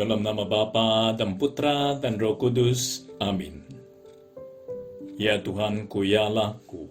Dalam nama Bapa dan Putra dan Roh Kudus. Amin. Ya Tuhanku, ya Allahku,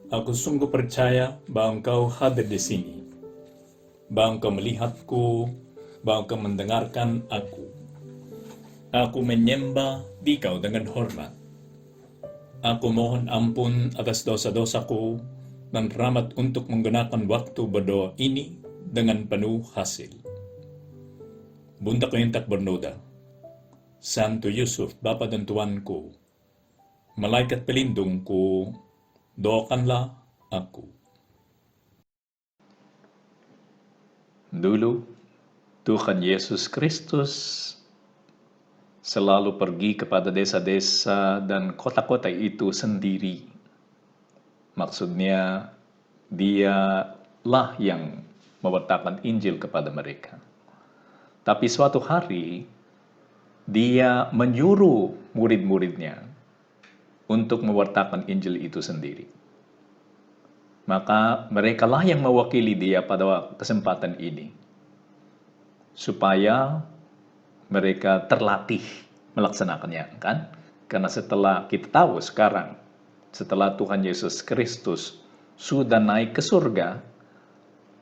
aku sungguh percaya bahwa Engkau hadir di sini, bahwa Engkau melihatku, bahwa Engkau mendengarkan aku. Aku menyembah Dikau dengan hormat. Aku mohon ampun atas dosa-dosaku dan rahmat untuk menggunakan waktu berdoa ini dengan penuh hasil. Bunda Kelintak bernoda, Santo Yusuf, Bapa dan Tuanku, malaikat pelindungku, doakanlah aku. Dulu, Tuhan Yesus Kristus selalu pergi kepada desa-desa dan kota-kota itu sendiri. Maksudnya, dialah yang mewartakan Injil kepada mereka. Tapi suatu hari, dia menyuruh murid-muridnya untuk mewartakan Injil itu sendiri. Maka merekalah yang mewakili dia pada kesempatan ini, supaya mereka terlatih melaksanakannya, kan? Karena setelah kita tahu sekarang, setelah Tuhan Yesus Kristus sudah naik ke surga,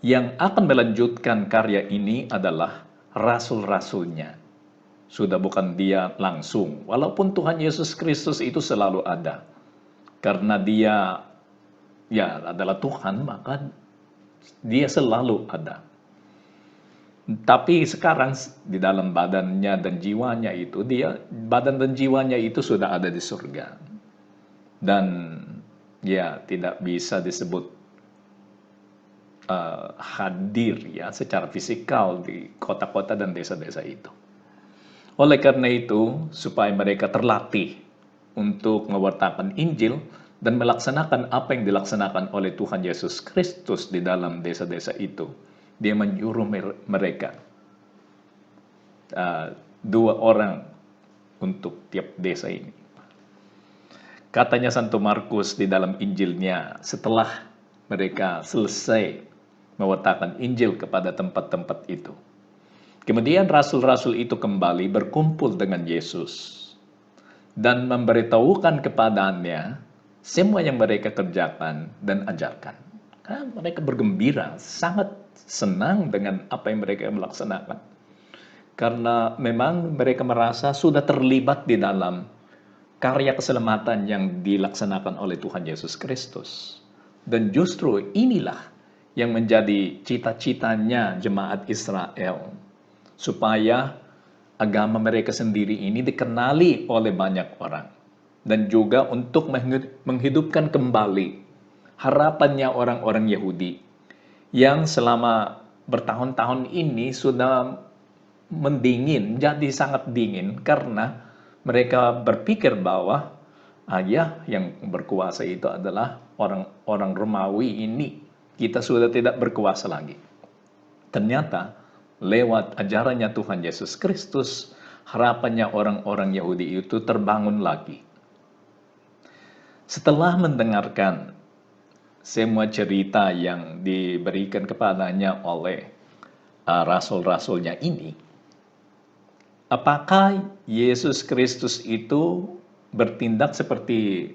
yang akan melanjutkan karya ini adalah rasul-rasulnya. Sudah bukan dia langsung, walaupun Tuhan Yesus Kristus itu selalu ada. Karena dia adalah Tuhan, maka dia selalu ada. Tapi sekarang di dalam badannya dan jiwanya itu, badan dan jiwanya itu sudah ada di surga. Dan tidak bisa disebut hadir secara fisikal di kota-kota dan desa-desa itu. Oleh karena itu, supaya mereka terlatih untuk mewartakan Injil dan melaksanakan apa yang dilaksanakan oleh Tuhan Yesus Kristus di dalam desa-desa itu, dia menyuruh mereka 2 orang untuk tiap desa ini. Katanya Santo Markus di dalam Injilnya, setelah mereka selesai mewartakan Injil kepada tempat-tempat itu, kemudian rasul-rasul itu kembali berkumpul dengan Yesus dan memberitahukan kepadanya semua yang mereka kerjakan dan ajarkan. Mereka bergembira, sangat senang dengan apa yang mereka melaksanakan. Karena memang mereka merasa sudah terlibat di dalam karya keselamatan yang dilaksanakan oleh Tuhan Yesus Kristus. Dan justru inilah yang menjadi cita-citanya jemaat Israel, supaya agama mereka sendiri ini dikenali oleh banyak orang. Dan juga untuk menghidupkan kembali harapannya orang-orang Yahudi yang selama bertahun-tahun ini sudah mendingin, jadi sangat dingin karena mereka berpikir bahwa yang berkuasa itu adalah orang Romawi ini. Kita sudah tidak berkuasa lagi. Ternyata lewat ajarannya Tuhan Yesus Kristus, harapannya orang-orang Yahudi itu terbangun lagi. Setelah mendengarkan semua cerita yang diberikan kepadanya oleh rasul-rasulnya ini, apakah Yesus Kristus itu bertindak seperti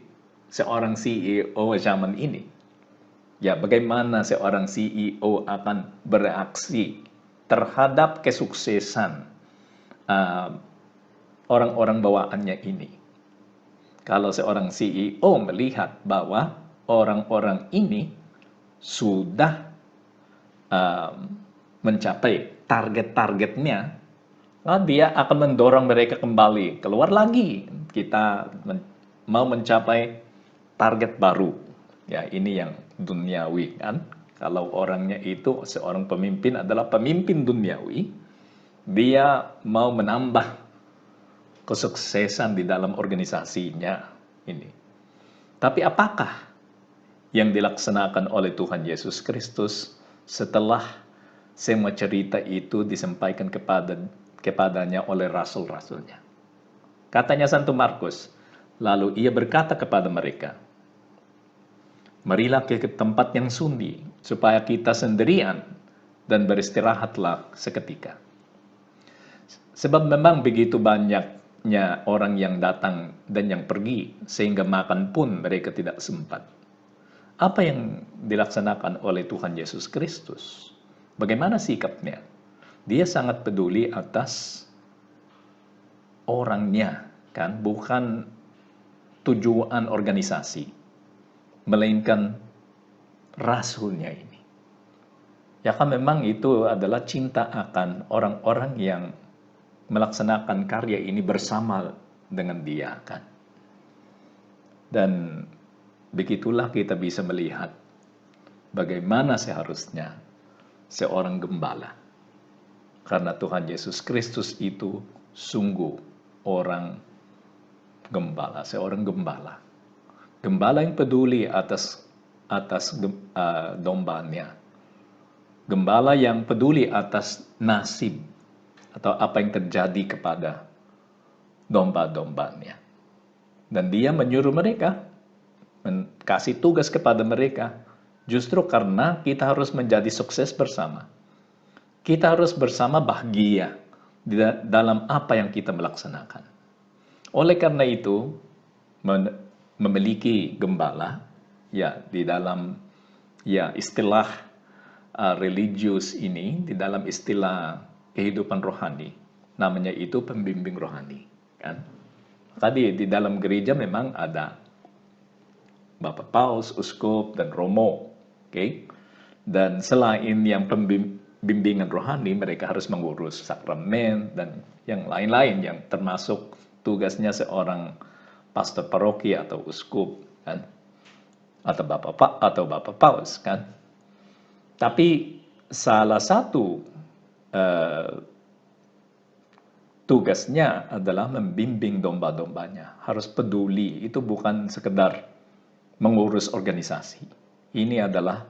seorang CEO zaman ini? Bagaimana seorang CEO akan bereaksi terhadap kesuksesan orang-orang bawaannya ini? Kalau seorang CEO melihat bahwa orang-orang ini sudah mencapai target-targetnya, dia akan mendorong mereka kembali, keluar lagi. Kita mau mencapai target baru. Ini yang duniawi, kan? Kalau orangnya itu, seorang pemimpin adalah pemimpin duniawi, dia mau menambah kesuksesan di dalam organisasinya ini. Tapi apakah yang dilaksanakan oleh Tuhan Yesus Kristus setelah semua cerita itu disampaikan kepadanya oleh rasul-rasulnya? Katanya Santo Markus, lalu ia berkata kepada mereka, marilah ke tempat yang sunyi, supaya kita sendirian dan beristirahatlah seketika. Sebab memang begitu banyaknya orang yang datang dan yang pergi, sehingga makan pun mereka tidak sempat. Apa yang dilaksanakan oleh Tuhan Yesus Kristus? Bagaimana sikapnya? Dia sangat peduli atas orangnya, kan? Bukan tujuan organisasi, melainkan rasulnya ini. Ya kan memang itu adalah cinta akan orang-orang yang melaksanakan karya ini bersama dengan dia, kan. Dan begitulah kita bisa melihat bagaimana seharusnya seorang gembala. Karena Tuhan Yesus Kristus itu sungguh orang gembala, seorang gembala. Gembala yang peduli atas dombanya. Gembala yang peduli atas nasib atau apa yang terjadi kepada domba-dombanya. Dan dia menyuruh mereka, kasih tugas kepada mereka, justru karena kita harus menjadi sukses bersama. Kita harus bersama bahagia dalam apa yang kita melaksanakan. Oleh karena itu, memiliki gembala, ya di dalam istilah religius ini, di dalam istilah kehidupan rohani, namanya itu pembimbing rohani, kan? Tadi di dalam gereja memang ada Bapak Paus, Uskup, dan Romo, oke? Dan selain yang pembimbingan rohani, mereka harus mengurus sakramen dan yang lain-lain yang termasuk tugasnya seorang pastor paroki atau uskup, kan? Atau Bapak Paus, kan? Tapi salah satu tugasnya adalah membimbing domba-dombanya. Harus peduli, itu bukan sekedar mengurus organisasi. Ini adalah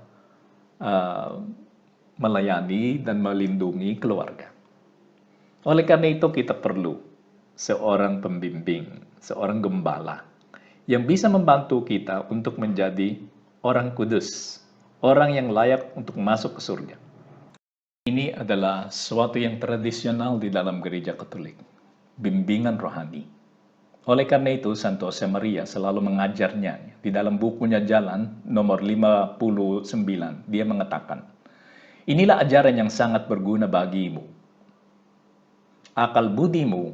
melayani dan melindungi keluarga. Oleh karena itu kita perlu seorang pembimbing, seorang gembala yang bisa membantu kita untuk menjadi orang kudus, orang yang layak untuk masuk ke surga. Ini adalah sesuatu yang tradisional di dalam gereja Katolik, bimbingan rohani. Oleh karena itu, Santo Josemaria selalu mengajarnya. Di dalam bukunya Jalan, nomor 59, dia mengatakan, inilah ajaran yang sangat berguna bagimu. Akal budimu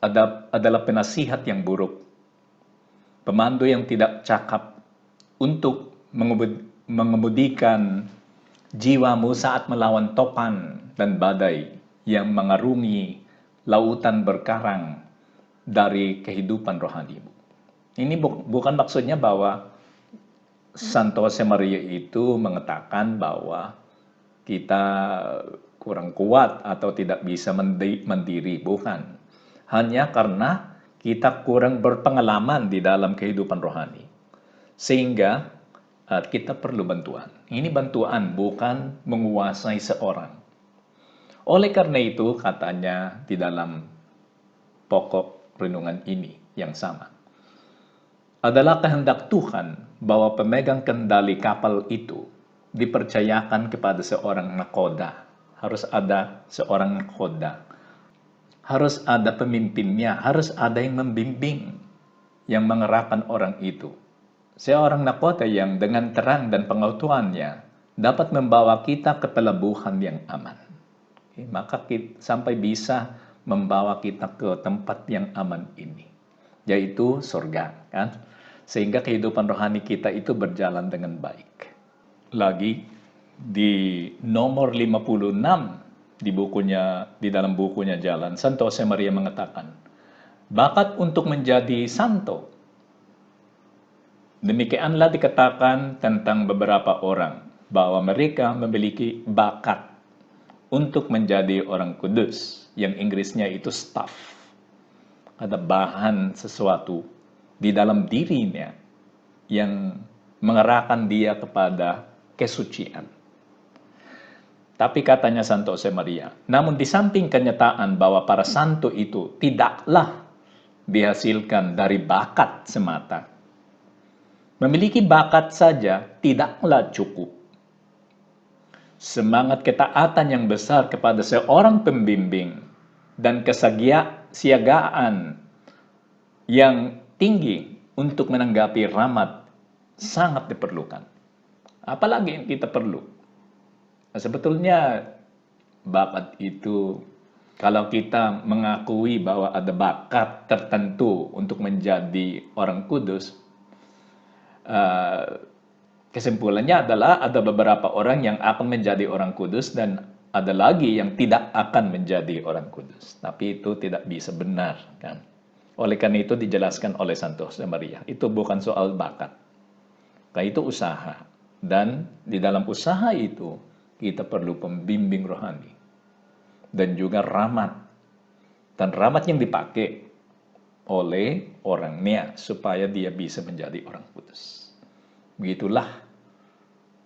adalah penasihat yang buruk, pemandu yang tidak cakap untuk mengemudikan jiwamu saat melawan topan dan badai yang mengarungi lautan berkarang dari kehidupan rohanimu. Ini bukan maksudnya bahwa Santo Josemaria itu mengatakan bahwa kita kurang kuat atau tidak bisa mandiri, bukan. Hanya karena kita kurang berpengalaman di dalam kehidupan rohani. Sehingga kita perlu bantuan. Ini bantuan, bukan menguasai seorang. Oleh karena itu, katanya di dalam pokok renungan ini yang sama, adalah kehendak Tuhan bahwa pemegang kendali kapal itu dipercayakan kepada seorang nakoda. Harus ada seorang nakoda. Harus ada pemimpinnya, harus ada yang membimbing, yang mengerahkan orang itu. Seorang nakoda yang dengan terang dan pengetahuannya dapat membawa kita ke pelabuhan yang aman. Maka kita sampai bisa membawa kita ke tempat yang aman ini, yaitu surga, kan? Sehingga kehidupan rohani kita itu berjalan dengan baik. Lagi di nomor 56 di dalam bukunya Jalan, Santo Josemaria mengatakan, bakat untuk menjadi santo. Demikianlah dikatakan tentang beberapa orang bahwa mereka memiliki bakat untuk menjadi orang kudus, yang Inggrisnya itu staff. Ada bahan sesuatu di dalam dirinya yang mengerahkan dia kepada kesucian. Tapi katanya Santo Josemaria, namun di samping kenyataan bahwa para santo itu tidaklah dihasilkan dari bakat semata, memiliki bakat saja tidaklah cukup. Semangat ketaatan yang besar kepada seorang pembimbing dan kesiagaan yang tinggi untuk menanggapi rahmat sangat diperlukan. Apalagi yang kita perlu? Nah, sebetulnya bakat itu, kalau kita mengakui bahwa ada bakat tertentu untuk menjadi orang kudus, kesimpulannya adalah ada beberapa orang yang akan menjadi orang kudus dan ada lagi yang tidak akan menjadi orang kudus. Tapi itu tidak bisa benar, kan? Oleh karena itu dijelaskan oleh Santo Josemaria, itu bukan soal bakat. Nah, itu usaha. Dan di dalam usaha itu kita perlu pembimbing rohani dan juga rahmat. Dan rahmat yang dipakai oleh orangnya supaya dia bisa menjadi orang kudus. Begitulah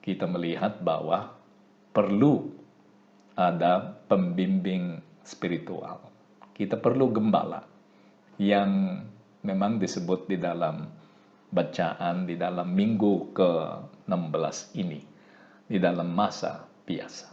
kita melihat bahwa perlu ada pembimbing spiritual. Kita perlu gembala yang memang disebut di dalam bacaan di dalam minggu ke-16 ini, di dalam masa biasa.